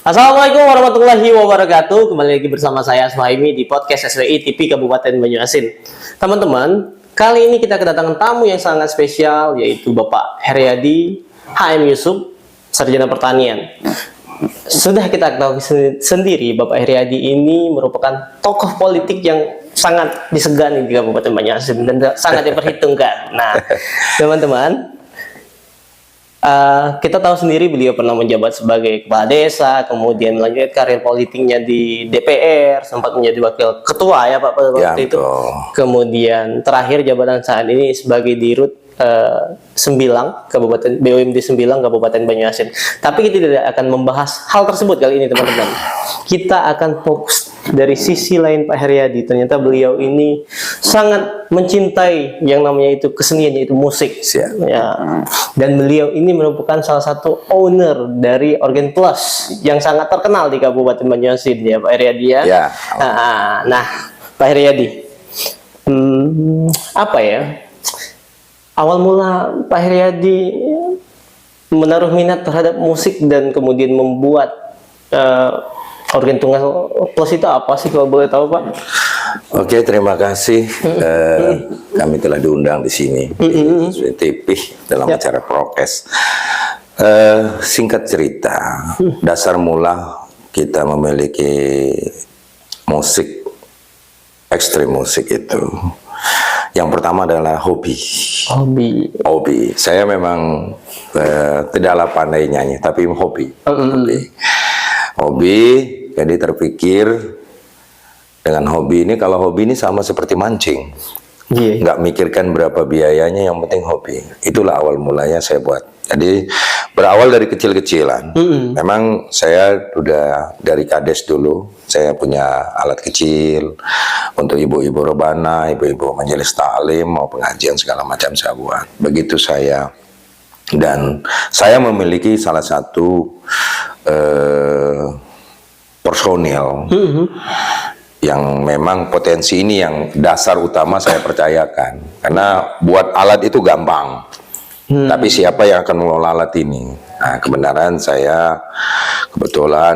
Assalamualaikum warahmatullahi wabarakatuh. Kembali lagi bersama saya Suhaimi di podcast SWI TV Kabupaten Banyuasin. Teman-teman, kali ini kita kedatangan tamu yang sangat spesial, yaitu Bapak Heryadi HM Yusuf, Sarjana Pertanian. Sudah kita tahu sendiri, Bapak Heryadi ini merupakan tokoh politik yang sangat disegani di Kabupaten Banyuasin dan sangat diperhitungkan. Nah, teman-teman, kita tahu sendiri beliau pernah menjabat sebagai kepala desa, kemudian melanjutkan karir politiknya di DPR, sempat menjadi wakil ketua ya Pak pada waktu itu. Kemudian terakhir jabatan saat ini sebagai Dirut Sembilang, Kabupaten BUMD Sembilang, Kabupaten Banyuasin. Tapi kita tidak akan membahas hal tersebut kali ini teman-teman. Kita akan fokus dari sisi lain Pak Heryadi. Ternyata beliau ini sangat mencintai yang namanya itu kesenian, yaitu musik. Ya. Dan beliau ini merupakan salah satu owner dari Organ Plus yang sangat terkenal di Kabupaten Banyuasin ya Pak Heryadi ya. Nah, Pak Heryadi, apa ya? Awal mula Pak Heryadi menaruh minat terhadap musik dan kemudian membuat Organ Tunggal Plus itu apa sih kalau boleh tahu Pak? Oke, terima kasih. Kami telah diundang di sini di TV dalam acara prokes. Singkat cerita, dasar mula kita memiliki musik, ekstrim musik itu. Yang pertama adalah hobi. Saya memang tidaklah pandai nyanyi, tapi hobi. Hobi, jadi terpikir dengan hobi ini, kalau hobi ini sama seperti mancing. Nggak mikirkan berapa biayanya, yang penting hobi. Itulah awal mulanya saya buat. Jadi berawal dari kecil-kecilan. Memang saya udah dari kades dulu, saya punya alat kecil untuk ibu-ibu rebana, ibu-ibu majelis taklim, mau pengajian segala macam saya buat. Begitu saya, dan saya memiliki salah satu personil yang memang potensi ini yang dasar utama saya percayakan, karena buat alat itu gampang. Tapi siapa yang akan mengelola alat ini? Nah, kebenaran saya kebetulan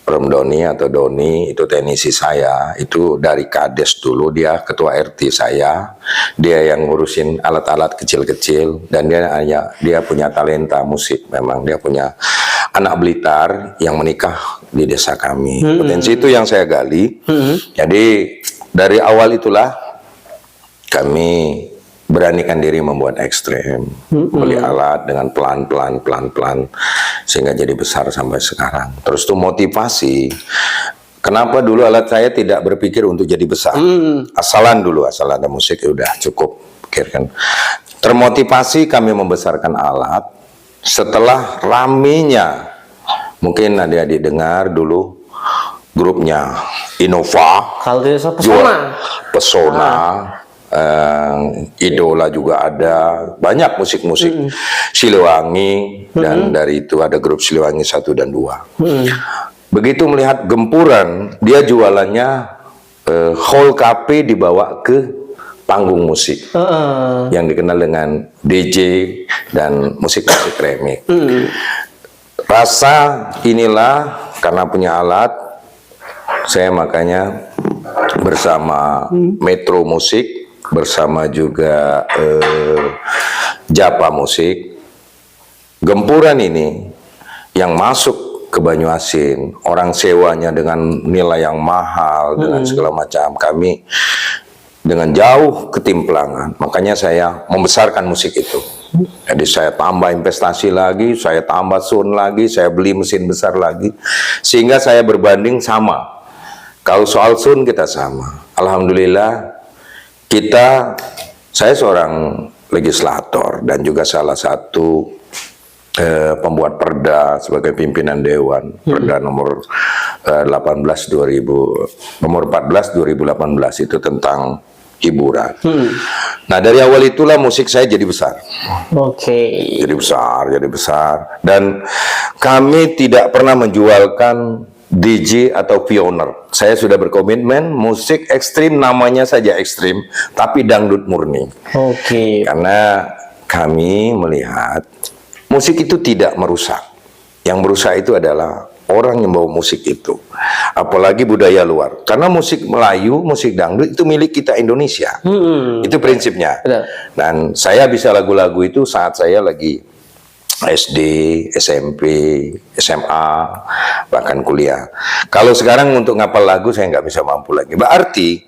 Om Doni atau Doni itu teknisi saya, itu dari kades dulu, dia ketua RT saya, dia yang ngurusin alat-alat kecil-kecil, dan dia punya talenta musik. Memang dia punya anak Blitar yang menikah di desa kami. Potensi itu yang saya gali. Jadi dari awal itulah kami beranikan diri membuat ekstrem, beli alat dengan pelan-pelan, sehingga jadi besar sampai sekarang. Terus tuh motivasi, kenapa dulu alat saya tidak berpikir untuk jadi besar, asalan ada musik udah cukup, pikirkan. Termotivasi kami membesarkan alat setelah ramenya, mungkin ada didengar dulu grupnya Innova, kalau tidak Pesona. Idola juga ada, banyak musik-musik Siliwangi, dan dari itu ada grup Siliwangi 1 dan 2. Begitu melihat gempuran, dia jualannya whole KP dibawa ke panggung musik yang dikenal dengan DJ dan musik-musik remix. Rasa inilah, karena punya alat, saya makanya bersama Metro Musik, bersama juga Japa Musik, gempuran ini yang masuk ke Banyuasin, orang sewanya dengan nilai yang mahal, dengan segala macam, kami dengan jauh ketimplangan. Makanya saya membesarkan musik itu. Jadi saya tambah investasi lagi, saya tambah sound lagi, saya beli mesin besar lagi, sehingga saya berbanding sama. Kalau soal sound kita sama. Alhamdulillah, saya seorang legislator dan juga salah satu pembuat perda sebagai pimpinan Dewan Perda nomor 14 2018 itu tentang hiburan. Nah, dari awal itulah musik saya jadi besar. Jadi besar. Dan kami tidak pernah menjualkan DJ atau pioner. Saya sudah berkomitmen musik ekstrim, namanya saja ekstrim, tapi dangdut murni. Karena kami melihat musik itu tidak merusak. Yang merusak itu adalah orang yang bawa musik itu, apalagi budaya luar. Karena musik Melayu, musik dangdut itu milik kita Indonesia. Itu prinsipnya. Betul. Dan saya bisa lagu-lagu itu saat saya lagi SD, SMP, SMA, bahkan kuliah. Kalau sekarang untuk ngapal lagu saya nggak bisa mampu lagi. Berarti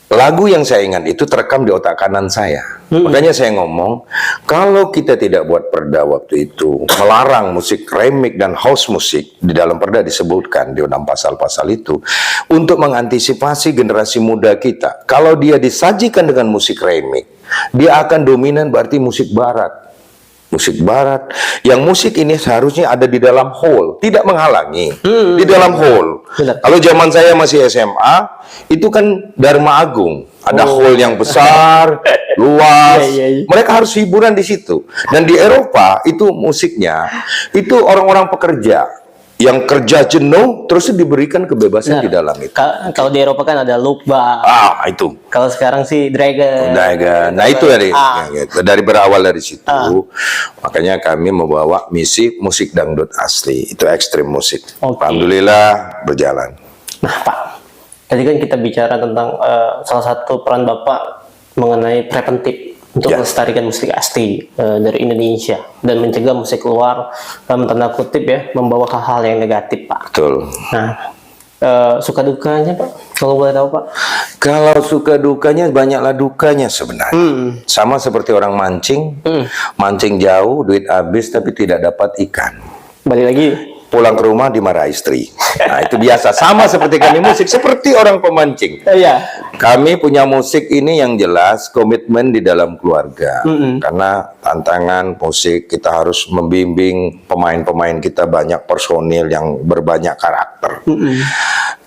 lagu yang saya ingat itu terekam di otak kanan saya. Makanya saya ngomong, kalau kita tidak buat perda waktu itu, melarang musik remix dan house musik, di dalam perda disebutkan di 6 pasal-pasal itu, untuk mengantisipasi generasi muda kita. Kalau dia disajikan dengan musik remix, dia akan dominan berarti musik barat. Musik barat, yang musik ini seharusnya ada di dalam hall, tidak menghalangi, di dalam hall. Kalau zaman saya masih SMA, itu kan Dharma Agung, ada hall yang besar, luas. Mereka harus hiburan di situ. Dan di Eropa itu musiknya, itu orang-orang pekerja yang kerja jenuh, terus diberikan kebebasan di dalam itu. Kalau di Eropa kan ada lukba. Itu. Kalau sekarang sih dragon. Nah itu dari berawal dari situ. Makanya kami membawa misi musik dangdut asli. Itu ekstrim musik. Alhamdulillah berjalan. Nah Pak, tadi kan kita bicara tentang salah satu peran Bapak mengenai preventif untuk melestarikan musik asli dari Indonesia dan mencegah musik luar dalam tanda kutip ya membawa hal-hal yang negatif, Pak. Betul. Nah, suka dukanya Pak, kalau boleh tahu Pak? Kalau suka dukanya banyaklah dukanya sebenarnya. Sama seperti orang mancing, mancing jauh, duit habis tapi tidak dapat ikan. Balik lagi. Pulang ke rumah dimarah istri. Nah itu biasa. Sama seperti kami musik, seperti orang pemancing. Kami punya musik ini yang jelas komitmen di dalam keluarga. Karena tantangan musik kita harus membimbing pemain-pemain kita, banyak personil yang berbanyak karakter.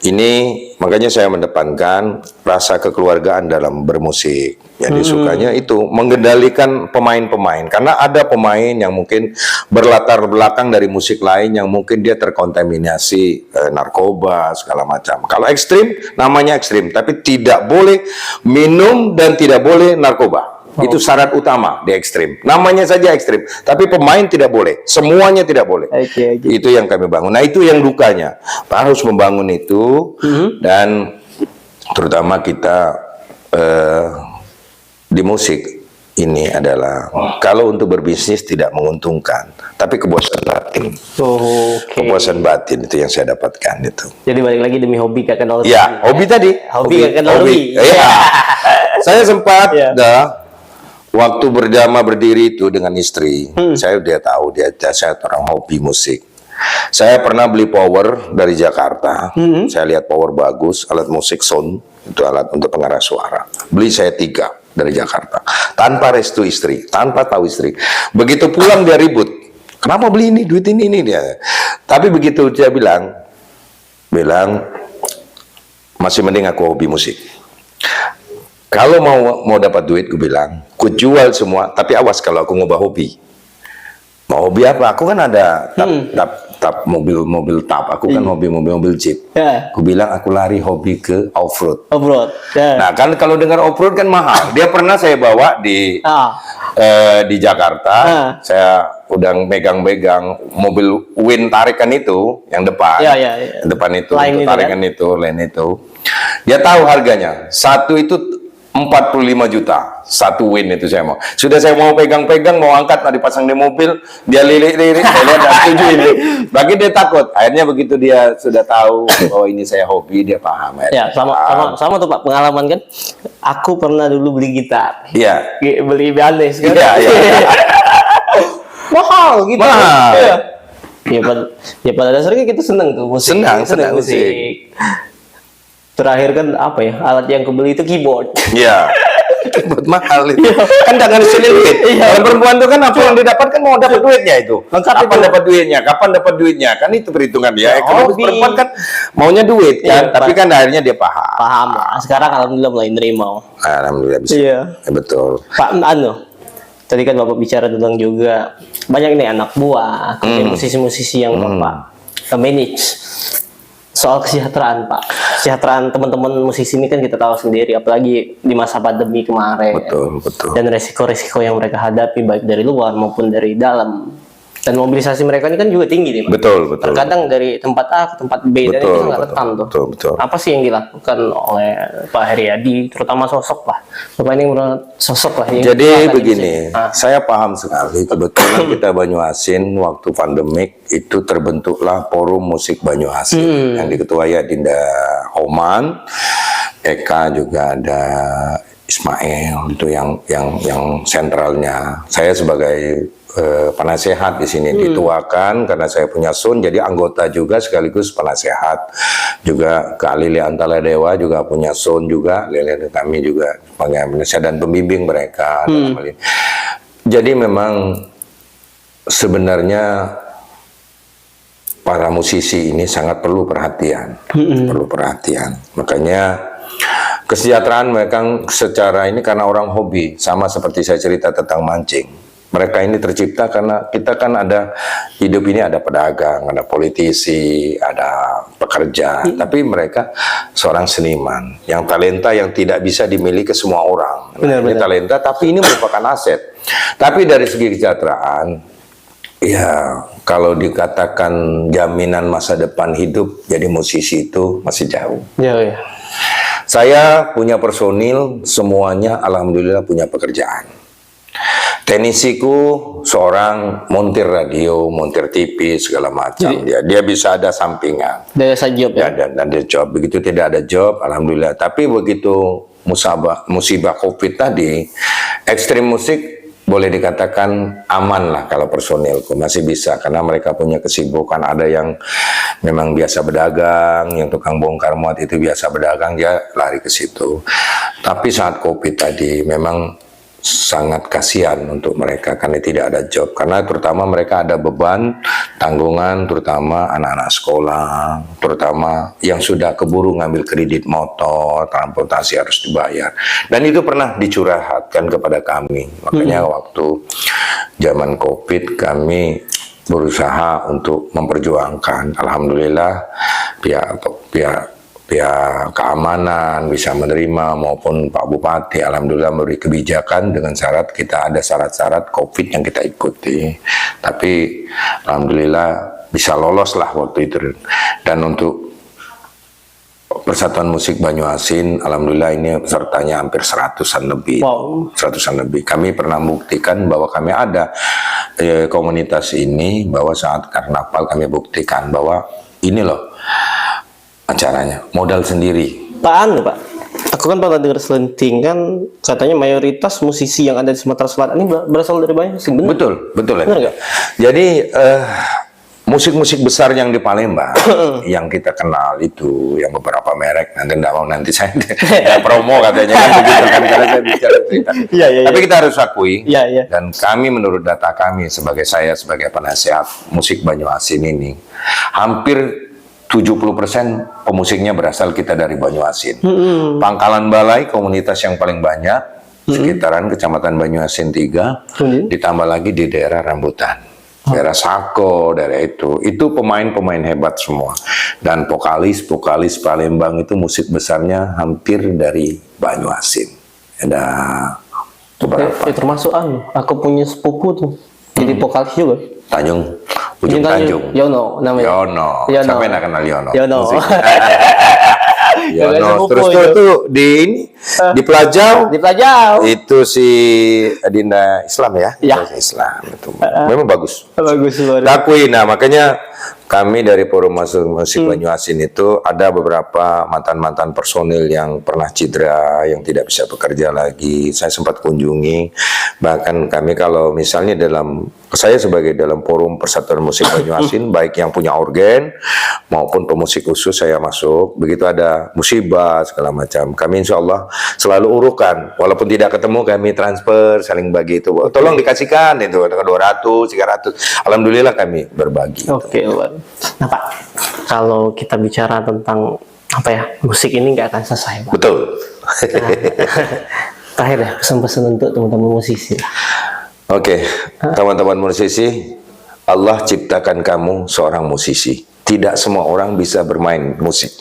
Ini makanya saya mendepankan rasa kekeluargaan dalam bermusik. Jadi sukanya itu mengendalikan pemain-pemain, karena ada pemain yang mungkin berlatar belakang dari musik lain yang mungkin dia terkontaminasi narkoba segala macam. Kalau ekstrim namanya ekstrim, tapi tidak boleh minum dan tidak boleh narkoba. Itu syarat utama di ekstrim. Namanya saja ekstrim, tapi pemain tidak boleh. Semuanya tidak boleh. Itu yang kami bangun. Nah itu yang dukanya. Harus membangun itu dan terutama kita di musik ini adalah kalau untuk berbisnis tidak menguntungkan, tapi kepuasan batin. Kepuasan batin itu yang saya dapatkan itu. Jadi balik lagi demi hobi gak kenal. Ya, hobi tadi. Hobi gak kenal hobi. Saya sempat waktu berdiri itu dengan istri, saya udah tahu saya orang hobi musik. Saya pernah beli power dari Jakarta. Saya lihat power bagus, alat musik sound, itu alat untuk pengarah suara. Beli saya 3 dari Jakarta, tanpa restu istri, tanpa tahu istri. Begitu pulang dia ribut, kenapa beli ini, duit ini dia. Tapi begitu dia bilang masih mending aku hobi musik. Kalau mau dapat duit, gue bilang, ku jual semua, tapi awas kalau aku ngubah hobi. Mau hobi apa? Aku kan ada tap mobil tap. Aku kan hobi mobil jeep. Aku bilang aku lari hobi ke off-road. Nah kan kalau dengar off-road kan mahal. Dia pernah saya bawa di Jakarta. Saya udah megang mobil Win tarikan itu yang depan. Depan itu, untuk tarikan itu, lain itu. Dia tahu harganya. Satu itu 45 juta. Satu Win itu saya mau. Sudah saya mau pegang-pegang, mau angkat, mau dipasang di mobil, dia lirik-lirik, saya lihat tidak setuju ini. Bagi dia takut. Akhirnya begitu dia sudah tahu bahwa ini saya hobi, dia paham. Sama tuh Pak, pengalaman kan. Aku pernah dulu beli gitar. Beli Ibanez kan. Mahal gitu. Mahal. Pada dasarnya kita senang tuh musik. Senang musik. Terakhir kan apa ya, alat yang kebeli itu keyboard. Keyboard mahal itu. Kan jangan hasilin duit. Kalau perempuan itu kan apa yang didapatkan mau dapat duitnya itu. Kapan dapat duitnya? Kan itu perhitungan dia. Ekonomi perempuan kan maunya duit kan. Tapi kan akhirnya dia paham. Sekarang alhamdulillah mulai nerima. Alhamdulillah bisa. Betul. Pak, tadi kan Bapak bicara tentang juga banyak nih anak buah, musisi-musisi yang Bapak manage. Soal kesejahteraan Pak, kesejahteraan teman-teman musisi ini kan kita tahu sendiri, apalagi di masa pandemi kemarin. Betul. Dan resiko-resiko yang mereka hadapi baik dari luar maupun dari dalam. Dan mobilisasi mereka ini kan juga tinggi nih, Pak. Betul, betul. Terkadang dari tempat A ke tempat B dan itu sangat rentan tuh. Betul. Apa sih yang dilakukan oleh Pak Heriadi, terutama sosok lah. Bapak ini menurut sosok lah. Yang Jadi begini, saya paham sekali. Kebetulan kita Banyuasin waktu pandemik itu terbentuklah Forum Musik Banyuasin yang diketuai Dinda Oman, Eka juga ada. Ismail itu yang sentralnya. Saya sebagai penasehat di sini dituakan karena saya punya sun, jadi anggota juga sekaligus penasehat. Juga ke Lili Antala Dewa juga punya sun juga, Lili kami juga sebagai penasehat dan pembimbing mereka. Jadi memang sebenarnya para musisi ini sangat perlu perhatian, perlu perhatian. Makanya kesejahteraan mereka secara ini karena orang hobi, sama seperti saya cerita tentang mancing. Mereka ini tercipta karena kita kan ada hidup ini, ada pedagang, ada politisi, ada pekerja, tapi mereka seorang seniman yang talenta yang tidak bisa dimiliki semua orang. Ini talenta, tapi ini merupakan aset. Tapi dari segi kesejahteraan, ya kalau dikatakan jaminan masa depan hidup jadi musisi itu masih jauh. Ya. Saya punya personil, semuanya alhamdulillah punya pekerjaan. Teknisiku seorang montir radio, montir TV, segala macam. Dia bisa ada sampingan. Daya job ya? Dan ada job. Begitu tidak ada job, alhamdulillah. Tapi begitu musibah COVID tadi, ekstrim musik boleh dikatakan aman lah kalau personilku masih bisa karena mereka punya kesibukan. Ada yang memang biasa berdagang, yang tukang bongkar muat itu biasa berdagang, dia lari ke situ. Tapi saat COVID tadi memang sangat kasihan untuk mereka karena tidak ada job, karena terutama mereka ada beban tanggungan, terutama anak-anak sekolah, terutama yang sudah keburu ngambil kredit motor, transportasi harus dibayar, dan itu pernah dicurhatkan kepada kami. Makanya waktu zaman COVID kami berusaha untuk memperjuangkan. Alhamdulillah pihak keamanan bisa menerima maupun Pak Bupati alhamdulillah memberi kebijakan dengan syarat kita ada syarat-syarat COVID yang kita ikuti. Tapi alhamdulillah bisa lolos lah waktu itu. Dan untuk Persatuan Musik Banyuasin alhamdulillah ini pesertanya hampir 100-an lebih. Wow. 100-an lebih. Kami pernah buktikan bahwa kami ada komunitas ini, bahwa saat karnaval kami buktikan bahwa ini loh acaranya, modal sendiri. Pak, aku kan pernah dengar selenting kan katanya mayoritas musisi yang ada di Sumatera Selatan ini berasal dari Banyuasin. Betul ya. Benar nggak? Jadi musik-musik besar yang di Palembang yang kita kenal itu, yang beberapa merek, nanti saya promo katanya kan begitu kan, karena saya bicara cerita. Tapi kita harus akui, dan kami menurut data kami sebagai penasehat musik Banyuasin ini, hampir 70% pemusiknya berasal kita dari Banyuasin. Pangkalan Balai komunitas yang paling banyak sekitaran Kecamatan Banyuasin 3, ditambah lagi di daerah Rambutan, daerah Sako, daerah itu pemain-pemain hebat semua. Dan vokalis Palembang itu musik besarnya hampir dari Banyuasin. Ada beberapa. Termasuk aku punya sepupu tuh, jadi vokalis juga. Ujung Tanjung. Yono namanya. Yono. Sampai nak kenal Yono. Yono. Terus tuh di Pelajau. Di Pelajau. Itu si Dinda Islam ya. Islam itu. Memang bagus. Bagus luar. Dakui. Nah, makanya kami dari Forum Musik Banyuasin itu ada beberapa mantan personil yang pernah cedera, yang tidak bisa bekerja lagi. Saya sempat kunjungi. Bahkan kami kalau misalnya saya sebagai dalam Forum Persatuan Musik Banyuasin, baik yang punya organ maupun pemusik khusus saya masuk. Begitu ada musibah segala macam, kami insya Allah selalu urukan. Walaupun tidak ketemu kami transfer, saling bagi itu. Tolong dikasihkan itu 200, 300. Alhamdulillah kami berbagi. Oke, nah Pak, kalau kita bicara tentang musik ini nggak akan selesai, Pak. Betul. Terakhir ya, pesan-pesan untuk teman-teman musisi. Oke, teman-teman musisi, Allah ciptakan kamu seorang musisi. Tidak semua orang bisa bermain musik.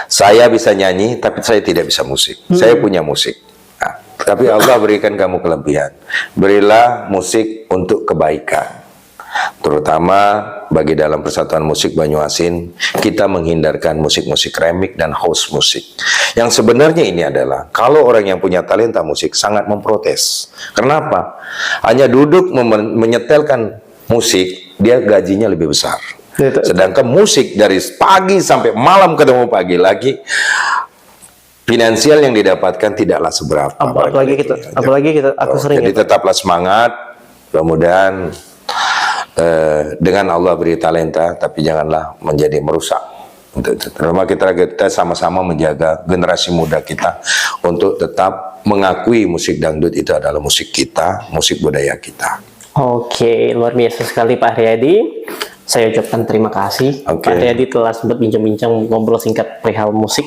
Saya bisa nyanyi, tapi saya tidak bisa musik. Saya punya musik. Nah, tapi Allah berikan kamu kelebihan. Berilah musik untuk kebaikan. Terutama bagi dalam Persatuan Musik Banyuasin, kita menghindarkan musik-musik remix dan house musik. Yang sebenarnya ini adalah, kalau orang yang punya talenta musik sangat memprotes. Kenapa? Hanya duduk menyetelkan musik, dia gajinya lebih besar. Sedangkan musik dari pagi sampai malam ketemu pagi lagi, finansial yang didapatkan tidaklah seberapa. Apalagi kita, aku sering. Jadi tetaplah semangat, mudah-mudahan dengan Allah beri talenta, tapi janganlah menjadi merusak. Terutama kita sama-sama menjaga generasi muda kita untuk tetap mengakui musik dangdut itu adalah musik kita, musik budaya kita. Oke, luar biasa sekali Pak Haryadi. Saya ucapkan terima kasih Pak Haryadi telah sempat bincang-bincang ngobrol singkat perihal musik.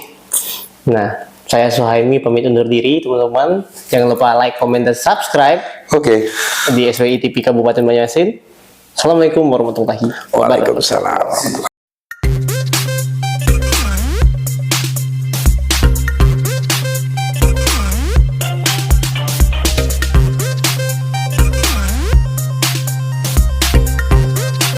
Nah, saya Suhaimi pamit undur diri teman-teman. Jangan lupa like, comment, dan subscribe di SWI TV Kabupaten Banyuasin. Assalamualaikum warahmatullahi wabarakatuh. Waalaikumsalam.